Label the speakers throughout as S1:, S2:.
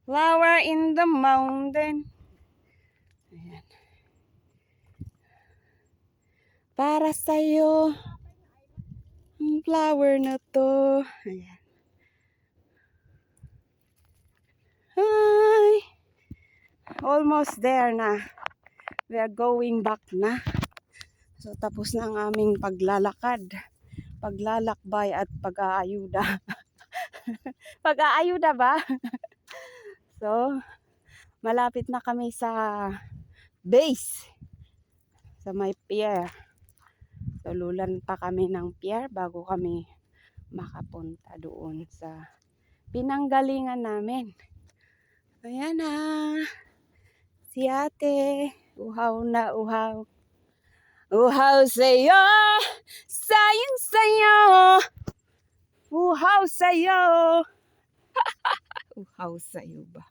S1: Flower in the mountain. Ayan. Para sa'yo ang flower na to. Ayan. Hi! Almost there na. We are going back na. So tapos na ang aming paglalakad, paglalakbay at pag-aayuda. Pag-aayuda ba? So malapit na kami sa base, sa may pier. So lulan pa kami ng pier bago kami makapunta doon sa pinanggalingan namin. Ayan na. Si ate, uhaw na uhaw. Uhaw sa'yo, sayang sa'yo. Uhaw sa'yo. Uhaw sa'yo ba?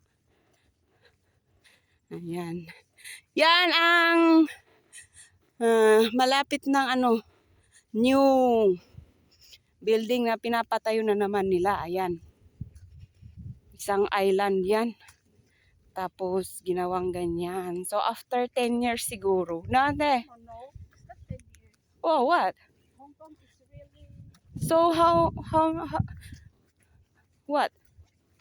S1: Ayan. Yan ang malapit ng new building na pinapatayo na naman nila. Ayan. Isang island yan. Tapos ginawang ganyan. So after 10 years siguro. Nate.
S2: No, it's not 10 years.
S1: Oh, what?
S2: Hong Kong is really
S1: So how what?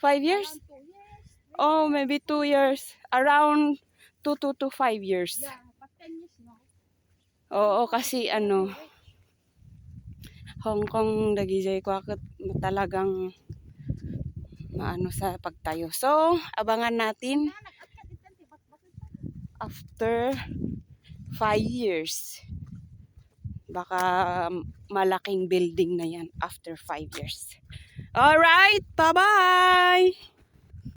S1: 5 years?
S2: around 2 years.
S1: Oh, maybe 2 years. Around 2 to 5 years.
S2: Yeah, but 10 years no.
S1: Oo, kasi Hong Kong dagijay ko talagang maano sa pagtayo. So, abangan natin after 5 years. Baka malaking building na yan after 5 years. Alright, bye-bye!